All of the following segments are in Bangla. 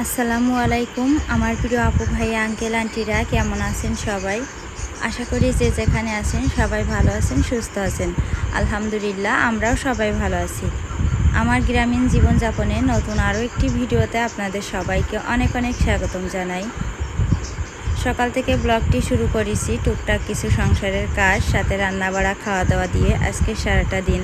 আসসালামু আলাইকুম আমার প্রিয় আপু ভাই আঙ্কেল আন্টিরা কেমন আছেন সবাই। আশা করি যে যেখানে আছেন সবাই ভালো আছেন, সুস্থ আছেন। আলহামদুলিল্লাহ আমরাও সবাই ভালো আছি। আমার গ্রামীণ জীবনযাপনে নতুন আরও একটি ভিডিওতে আপনাদের সবাইকে অনেক অনেক স্বাগতম জানাই। সকাল থেকে ব্লগটি শুরু করেছি টুকটাক কিছু সংসারের কাজ, সাথে রান্নাবাড়া খাওয়া দাওয়া দিয়ে আজকে সারাটা দিন।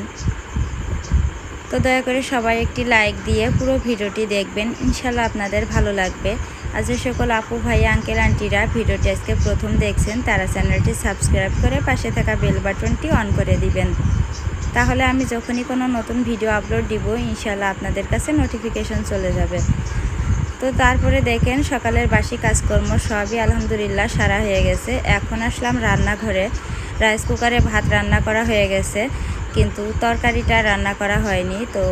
তো দয়া করে সবাই একটি লাইক দিয়ে পুরো ভিডিওটি দেখবেন, ইনশাল্লাহ আপনাদের ভালো লাগবে। আর যে সকল আপু ভাই আঙ্কেল আন্টিরা ভিডিওটি আজকে প্রথম দেখছেন তারা চ্যানেলটি সাবস্ক্রাইব করে পাশে থাকা বেল বাটনটি অন করে দিবেন, তাহলে আমি যখনই কোনো নতুন ভিডিও আপলোড দিব ইনশাল্লাহ আপনাদের কাছে নোটিফিকেশন চলে যাবে। তো তারপরে দেখেন সকালের বাসি কাজকর্ম সবই আলহামদুলিল্লাহ সারা হয়ে গেছে। এখন আসলাম রান্নাঘরে। রাইস কুকারে ভাত রান্না করা হয়ে গেছে, কিন্তু তরকারিটা রান্না করা হয়নি। তো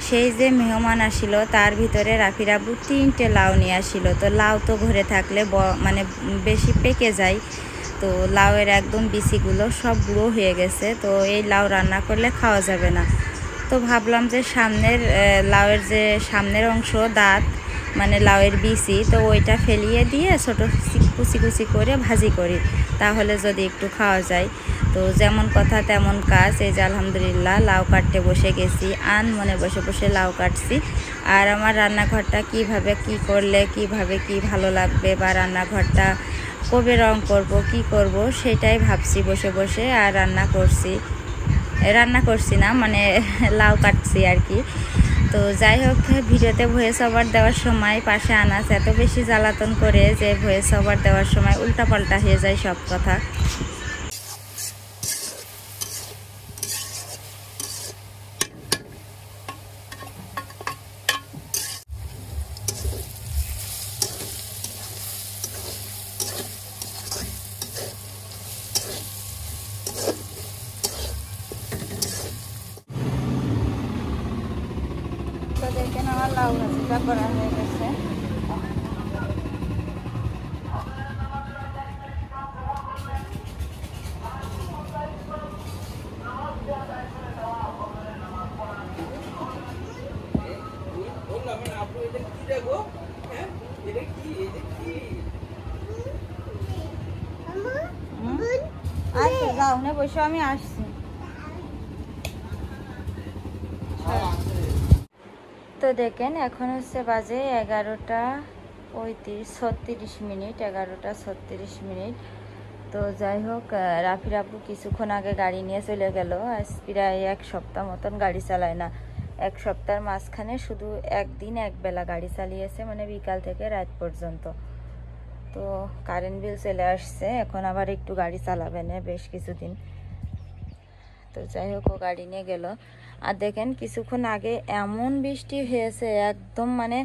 সেই যে মেহমান আসিল তার ভিতরে রাফির আব্বু 3টে লাউ নিয়ে আসিল। তো লাউ তো ঘরে থাকলে মানে বেশি পেকে যায়, তো লাউয়ের একদম বিচিগুলো সব বুড়ো হয়ে গেছে। তো এই লাউ রান্না করলে খাওয়া যাবে না। তো ভাবলাম যে সামনের লাউয়ের যে সামনের অংশ দাঁত মানে লাউয়ের বিচি, তো ওইটা ফেলিয়ে দিয়ে ছোটো কুচি কুচি করে ভাজি করি, তাহলে যদি একটু খাওয়া যায়। তো যেমন কথা তেমন কাজ। এই যে আলহামদুলিল্লাহ লাউ কাটতে বসে গেছি, মনে বসে বসে লাউ কাটছি। আর আমার রান্নাঘরটা কিভাবে কি করলে কিভাবে কি ভালো লাগবে, বা রান্নাঘরটা কবে রং করব কি করব সেটাই ভাবছি বসে বসে। আর রান্না করছি না মানে লাউ কাটছি আর কি। তো যাই হোক, ভিডিওতে ভয়েস ওভার দেওয়ার সময় পাশে আনাস এত বেশি জ্বালাতন করে যে ভয়েস ওভার দেওয়ার সময় উল্টাপাল্টা হয়ে যায় সব কথা। তো দেখেন আমার লাউ ভাজিটা করা হয়ে গেছে। আচ্ছা যাও না বসে, আমি আসছি। তো দেখেন এখন হচ্ছে বাজে 11:36 11:36। তো যাই হোক, রাফির আব্বু কিছুক্ষণ আগে গাড়ি নিয়ে চলে গেল। আজ প্রায় 1 সপ্তাহ মতন গাড়ি চালায় না। 1 সপ্তাহের মাঝখানে শুধু একদিন একবেলা গাড়ি চালিয়েছে, মানে বিকাল থেকে রাত পর্যন্ত। তো কারেন্ট বিল চলে আসছে, এখন আবার একটু গাড়ি চালাবে না বেশ কিছুদিন। তো যাই হোক, ও গাড়ি নিয়ে গেল। আর দেখেন কিছুক্ষণ আগে এমন বৃষ্টি হয়েছে, একদম মানে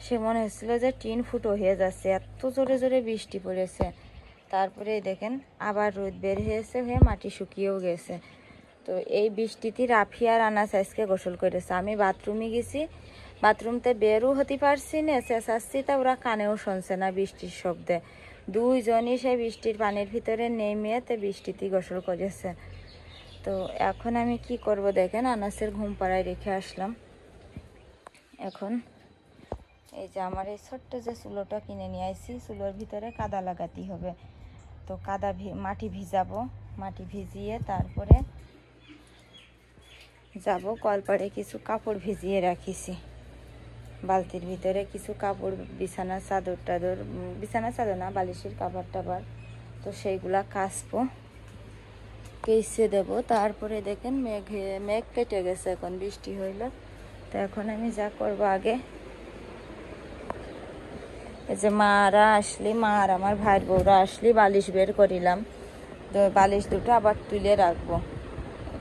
সে মনে হচ্ছিল যে টিন ফুটো হয়ে যাচ্ছে, এত জোরে জোরে বৃষ্টি পড়েছে। তারপরে দেখেন আবার রোদ বের হয়েছে, হয়ে মাটি শুকিয়েও গেছে। তো এই বৃষ্টিতে রাফি আর আনাস আজকে গোসল করেছে। আমি বাথরুমে গেছি, বাথরুমতে বেরও হতে পারছি না, চেঁচাচ্ছি তা ওরা কানেও শুনছে না বৃষ্টির শব্দে। দুইজনই সে বৃষ্টির পানির ভিতরে নেমে বৃষ্টিতে গোসল করেছে। তো এখন আমি কি করব দেখেন, আনাসের ঘুম পাড়ায় রেখে আসলাম। এখন এই যে আমার এই ছোট্ট যে চুলোটা কিনে নিয়ে আসছি, চুলোর ভিতরে কাদা লাগাতে হবে। তো মাটি ভিজাবো, মাটি ভিজিয়ে তারপরে যাব কলপাড়ে। কিছু কাপড় ভিজিয়ে রাখিছি বালতির ভিতরে, কিছু কাপড়, বিছানার চাদর বিছানার চাদর না, বালিশের কাভার টাবার, তো সেইগুলা কাচবো, কেচে দেব। তারপরে দেখেন মেঘ কেটে গেছে, এখন বৃষ্টি হইল। তো এখন আমি যা করব, আগে এই যে মা আর আমার ভাইয়ের বউরা আসলি বালিশ বের করিলাম। তো বালিশ দুটো আবার তুলে রাখবো,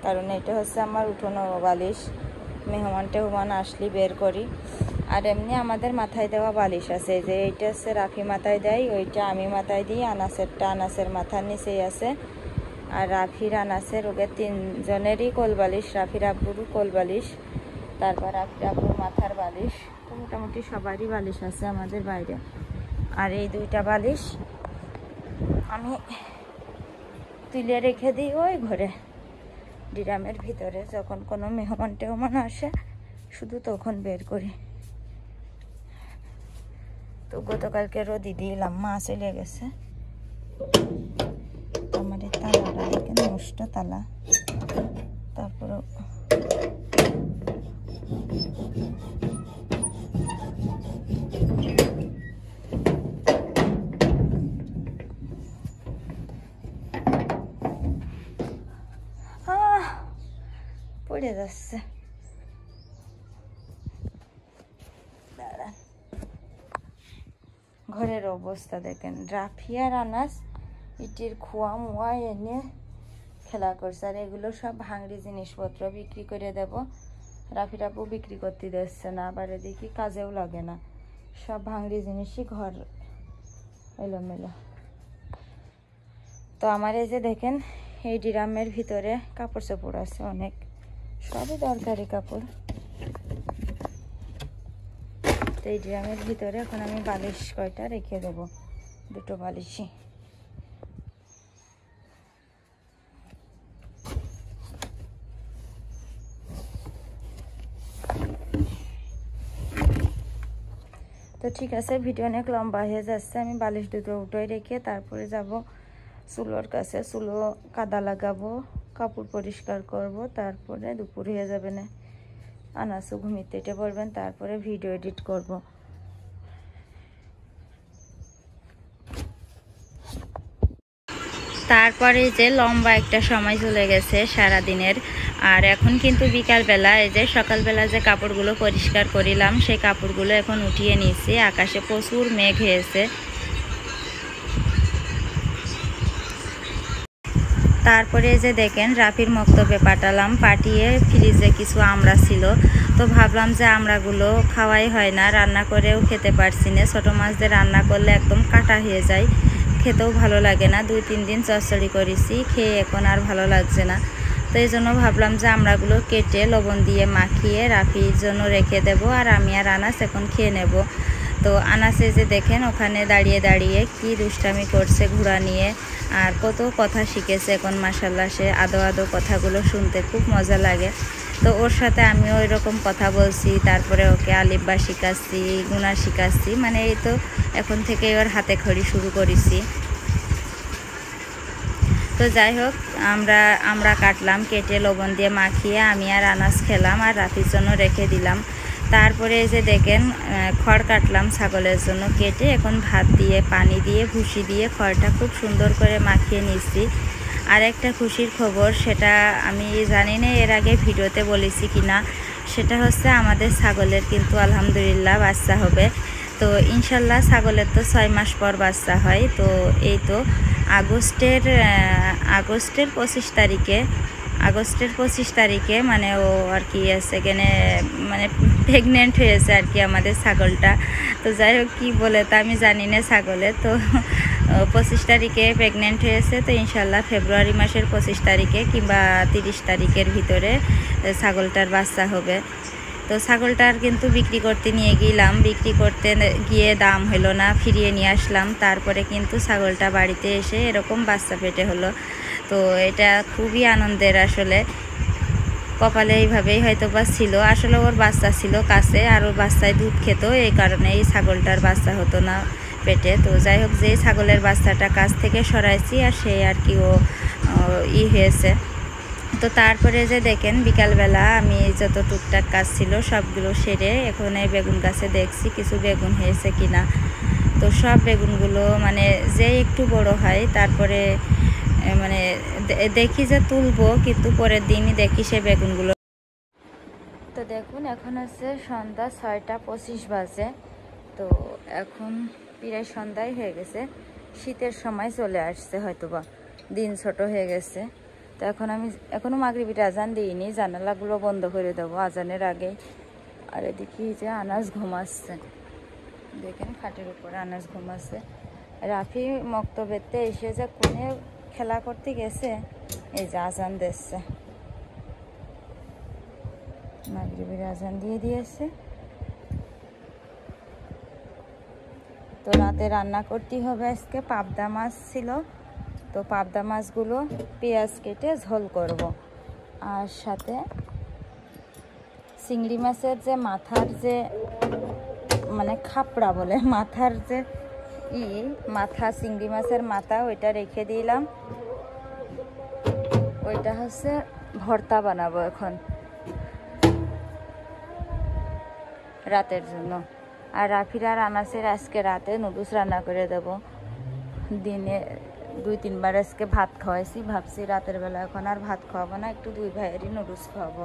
কারণ এটা হচ্ছে আমার উঠোনো বালিশ। মেহমান আসলি বের করি। আর এমনি আমাদের মাথায় দেওয়া বালিশ আছে, যে এইটা হচ্ছে রাফি মাথায় দেয়, ওইটা আমি মাথায় দিই। আনাসের মাথার নিচেই আছে। আর রাফির আনাসের ওকে 3 জনেরই কোল বালিশ, রাফির আব্বুরও কোল বালিশ, তারপর রাফির আব্বুর মাথার বালিশ। তো মোটামুটি সবারই বালিশ আছে আমাদের বাইরে। আর এই 2টা বালিশ আমি তুলে রেখে দিই ওই ঘরে ড্রামের ভিতরে। যখন কোনো মেহমান টেহমান আসে শুধু তখন বের করি। তো গতকালকেরও দিলাম, মা চলে গেছে। আমার এই তালাটা দেখেন, নষ্ট তালা। তারপরে পড়ে যাচ্ছে। ঘরের অবস্থা দেখেন, রাফিয়ার আনাস ইটির খোয়া মোয়া এনে খেলা করছে। আর এগুলো সব ভাঙড়ি জিনিসপত্র বিক্রি করে দেব। রাফিরাপু বিক্রি করতে দিচ্ছে না, আবার দেখি কাজেও লাগে না, সব ভাঙড়ি জিনিসই ঘর এলোমেলো। তো আমার এই যে দেখেন, এই ড্রামের ভিতরে কাপড় চোপড় আছে অনেক, সবই দরকারি কাপড়। তো এই ড্রামের ভিতরে এখন আমি বালিশ কয়টা রেখে দেব, দুটো বালিশই। তো ঠিক আছে, ভিডিও অনেক লম্বা হয়ে যাচ্ছে। আমি বালিশ দুটো উঠোয় রেখে তারপরে যাব চুলোর কাছে, চুলো কাদা লাগাবো, কাপড় পরিষ্কার করব, তারপরে দুপুর হয়ে যাবে না, আনাসও ঘুমিতে উঠে পড়বেন, তারপরে ভিডিও এডিট করব। তারপরে যে লম্বা একটা সময় চলে গেছে সারাদিনের। আর এখন কিন্তু বিকালবেলা, এই যে সকালবেলা যে কাপড়গুলো পরিষ্কার করিলাম সেই কাপড়গুলো এখন উঠিয়ে নিয়েছি। আকাশে প্রচুর মেঘ হয়েছে। তারপরে যে দেখেন, রাফির মক্তবে পাঠালাম, পাঠিয়ে ফ্রিজে কিছু আমড়া ছিল। তো ভাবলাম যে আমড়াগুলো খাওয়াই হয় না, রান্না করেও খেতে পারছি না। ছোটো মাছ দিয়ে রান্না করলে একদম কাটা হয়ে যায়, খেতেও ভালো লাগে না। 2-3 দিন চচ্চড়ি করেছি, খেয়ে এখন আর ভালো লাগছে না। তো এই জন্য ভাবলাম যে আমড়াগুলো কেটে লবণ দিয়ে মাখিয়ে রাফির জন্য রেখে দেব, আর আমি আর আনাস এখন খেয়ে নেব। তো আনাসে যে দেখেন ওখানে দাঁড়িয়ে দাঁড়িয়ে কি দুষ্টামি করছে ঘোড়া নিয়ে, আর কত কথা শিখেছে এখন মাশাআল্লাহ। সে আদো আদো কথাগুলো শুনতে খুব মজা লাগে। তো ওর সাথে আমিও ওই রকম কথা বলছি, তারপরে ওকে আলিফবা শিখাচ্ছি, গুণা শিখাচ্ছি, মানে এই তো এখন থেকে ওর হাতে খড়ি শুরু করেছি। তো যাই হোক, আমরা কাটলাম, কেটে লবণ দিয়ে মাখিয়ে আমি আর আনাস খেলাম, আর রাফির জন্য রেখে দিলাম। তারপরে এই যে দেখেন, খড় কাটলাম ছাগলের জন্য কেটে, এখন ভাত দিয়ে পানি দিয়ে ভুসি দিয়ে খড়টা খুব সুন্দর করে মাখিয়ে নিচ্ছি। আর একটা খুশির খবর, সেটা আমি জানি না এর আগে ভিডিওতে বলেছি কিনা, সেটা হচ্ছে আমাদের ছাগলের কিন্তু আলহামদুলিল্লাহ বাচ্চা হবে। তো ইনশাল্লাহ ছাগলের তো 6 মাস পর বাচ্চা হয়। তো এই তো আগস্টের 25 তারিখে মানে ও আর কি সেখানে মানে প্রেগনেন্ট হয়েছে আর কি আমাদের ছাগলটা। তো যাই হোক কী বলে তা আমি জানি না ছাগলে। তো 25 তারিখে প্রেগনেন্ট হয়েছে। তো ইনশাল্লাহ ফেব্রুয়ারি মাসের 25 তারিখে কিংবা 30 তারিখের ভিতরে ছাগলটার বাচ্চা হবে। তো ছাগলটার কিন্তু বিক্রি করতে নিয়ে গেলাম, বিক্রি করতে গিয়ে দাম হলো না, ফিরিয়ে নিয়ে আসলাম। তারপরে কিন্তু ছাগলটা বাড়িতে এসে এরকম বাচ্চা পেটে হলো। তো এটা খুবই আনন্দের, আসলে কপালে এইভাবেই হয়তো বা ছিল। আসলে ওর বাচ্চা ছিল কাছে, আর ওর বাচ্চায় দুধ খেত, এই কারণে এই ছাগলটার বাচ্চা হতো না পেটে। তো যাই হোক, যে ছাগলের বাচ্চাটা কাছ থেকে সরাইছি আর সেই আর কি ও হয়েছে। তো তারপরে যে দেখেন বিকালবেলা আমি যত টুকটাক কাজ ছিল সবগুলো সেরে এখন এই বেগুন গাছে দেখছি কিছু বেগুন হয়েছে কিনা। তো সব বেগুনগুলো মানে যে একটু বড় হয় তারপরে মানে দেখি যে তুলবো, কিন্তু পরের দিনই দেখি সে বেগুনগুলো। তো দেখুন এখন আছে সন্ধ্যা 6টা 25 বাজে। তো এখন প্রায় সন্ধ্যায় হয়ে গেছে, শীতের সময় চলে আসছে, হয়তোবা দিন ছোট হয়ে গেছে। তো এখন আমি এখনও মাগরিবের আজান দিইনি, জানালাগুলো বন্ধ করে দেবো আজানের আগে। আর এদিকে যে আনাস ঘুমাচ্ছে, দেখেন খাটের উপরে আনাস ঘুমাচ্ছে। রাফি মক্তবেতে এসে যে কোণে খেলা করতে গেছে, এই যে আজান দিচ্ছে, মাগরিবের আজান দিয়ে দিয়েছে। তো রাতে রান্না করতে হবে আজকে, পাবদা মাছ ছিল। তো পাবদা মাছগুলো পেঁয়াজ কেটে ঝোল করব, আর সাথে চিংড়ি মাছের যে মানে খাপড়া বলে, মাথার যে মাথা, চিংড়ি মাছের মাথা, ওইটা রেখে দিলাম। ওইটা হচ্ছে ভর্তা বানাবো এখন রাতের জন্য। আর রাফির আর আনাসের আজকে রাতে নুডলস রান্না করে দেব। দিনে 2-3 বার আজকে ভাত খাওয়াইছি, ভাবছি রাতের বেলা এখন আর ভাত খাওয়াবো না, একটু 2 ভাইয়েরই নুডলস খাওয়াবো।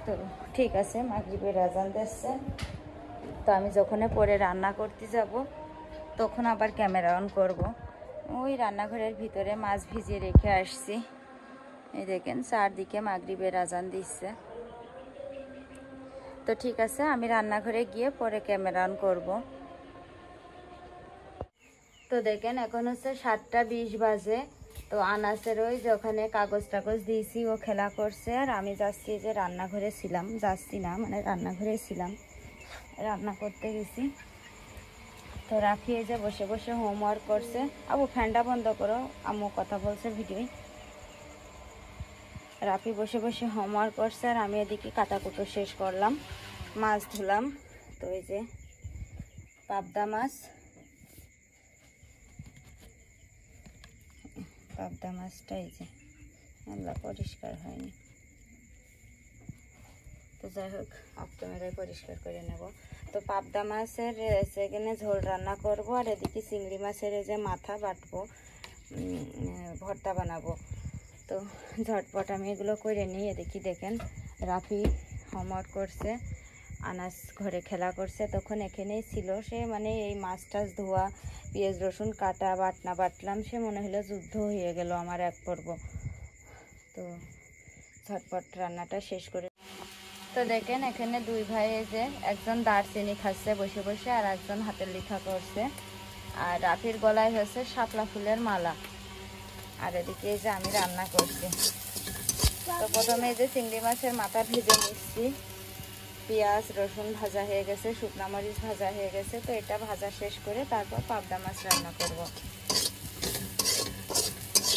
তো ঠিক আছে, মাগরিবের আজান দিচ্ছে। তো আমি যখন পরে রান্না করতে যাব তখন আবার ক্যামেরা অন করব। ওই রান্নাঘরের ভিতরে মাছ ভিজিয়ে রেখে আসছি। এই দেখেন চারদিকে মাগরিবের আজান দিচ্ছে। তো ঠিক আছে, আমি রান্নাঘরে গিয়ে পরে ক্যামেরা অন করব। তো দেখেন এখন হচ্ছে 7টা 20 বাজে। তো আনাসের ওই যে ওখানে কাগজ টাগজ দিয়েছি, ও খেলা করছে। আর আমি যাচ্ছি যে রান্নাঘরে ছিলাম, যাচ্ছি না মানে রান্নাঘরে ছিলাম, রান্না করতে গেছি। তো রাফি এই যে বসে বসে হোমওয়ার্ক করছে। আবু ফ্যানটা বন্ধ করো, আম্মু কথা বলছে ভিডিও। রাফি বসে বসে হোমওয়ার্ক করছে আর আমি এদিকে কাটাকুটো শেষ করলাম, মাছ ধুলাম। তো এই যে পাবদা মাছ, পাবদা মাছটা এই যে আল্লাহ পরিষ্কার হয়নি। তো যাই হোক আপনারাই পরিষ্কার করে নেব। তো পাবদা মাছের সেখানে ঝোল রান্না করব, আর এদিকে চিংড়ি মাছের এই যে মাথা বাটবো, ভর্তা বানাবো। তো ঝটপট আমি এগুলো করে নিই। এদিকে দেখেন রাফি হোমওয়ার্ক করছে, আনাস ঘরে খেলা করছে। তখন এখানেই ছিল সে, মানে এই মাছ টাছ ধোয়া, পেঁয়াজ রসুন কাটা, বাটনা বাটলাম। সে মনে হলো যুদ্ধ হয়ে গেল আমার এক পর্ব। তো ঝটপট রান্নাটা শেষ করে। তো দেখেন এখানে 2 ভাই, এই যে একজন দারচিনি খাচ্ছে বসে বসে, আর একজন হাতের লিখা করছে। আর রাফির গলায় হচ্ছে শাপলা ফুলের মালা। আর এদিকে এই যে আমি রান্না করছি। তো প্রথমে এই যে চিংড়ি মাছের মাথা ভেজে নিচ্ছি, পেঁয়াজ রসুন ভাজা হয়ে গেছে, শুকনো মরিচ ভাজা হয়ে গেছে। তো এটা ভাজা শেষ করে তারপর পাবদা মাছ রান্না করব।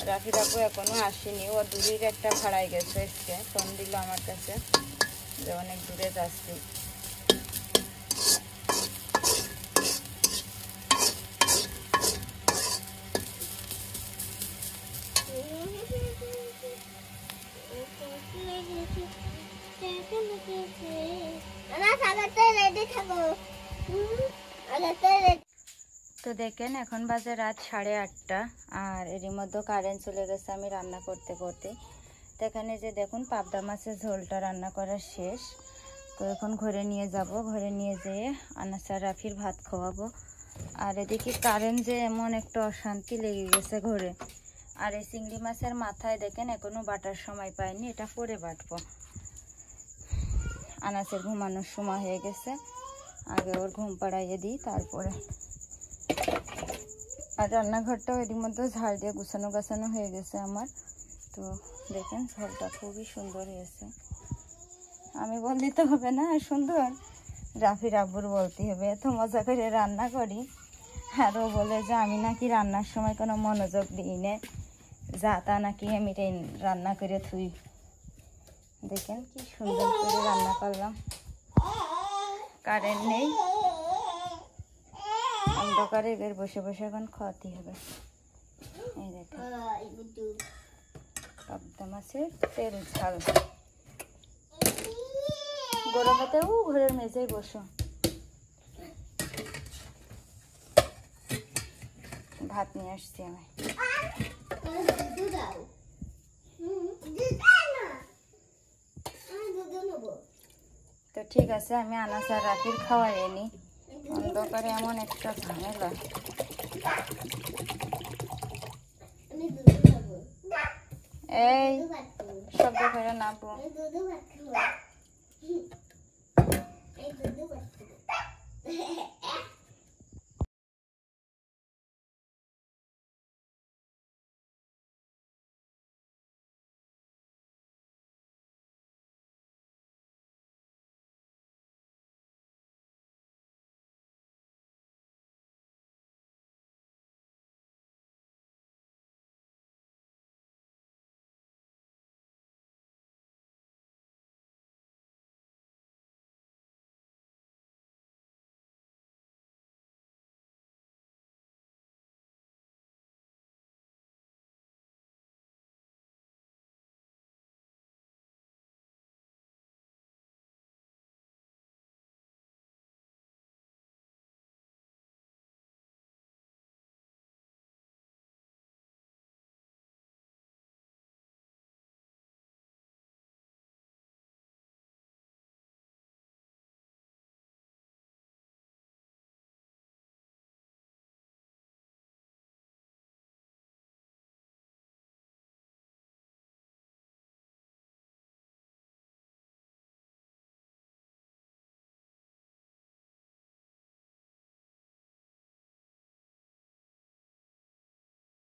রাফি রাপু এখনো আসেনি, ও দূরের একটা ভাড়ায় গেছে, এসছে ফোন দিল আমার কাছে যে অনেক দূরে যাচ্ছি। তো দেখেন এখন বাজে রাত 8:30, আর এরই মধ্যে কারেন্ট চলে গেছে আমি রান্না করতে করতে। তো এখানে যে দেখুন পাবদা মাছের ঝোলটা রান্না করা শেষ। তো এখন ঘরে নিয়ে যাব, ঘরে নিয়ে যেয়ে আনাস আর রাফির ভাত খাওয়াবো। আর এদিকে কারেন্ট যে এমন একটা অশান্তি লেগে গেছে ঘরে। আর এই চিংড়ি মাছের মাথায় দেখেন এখনো বাটার সময় পাইনি, এটা পরে বাটবো। আনাসের ঘুমানোর সময় হয়ে গেছে, আগে ওর ঘুম পাড়াইয়ে দিই তারপরে। আর রান্নাঘরটাও এর মধ্যে ঝাড় দিয়ে গুছানো গাছানো হয়ে গেছে আমার। তো দেখেন ঝোলটা খুবই সুন্দর হয়েছে। আমি বললে তো হবে না সুন্দর, রাফির আব্বুর বলতে হবে। এত মজা করে রান্না করি, আর ও বলে যে আমি নাকি রান্নার সময় কোনো মনোযোগ দিই না, যা তা নাকি আমি রান্না করে থুই। দেখেন কি সুন্দর করে রান্না করলাম। কারেন্ট নেই, অন্ধকারে এবার বসে বসে এখন খাওয়াতে হবে। এই দেখেন পাবদা মাছের তেল ঝাল। গরমেতেও ঘরের মেঝেই বসো, ভাত নিয়ে আসছি আমি। তো ঠিক আছে, আমি আনাস আর রাফির খাওয়াই নি। অন্ধকারে এমন একটা ঝামেলা। এই শব্দ করে না পো।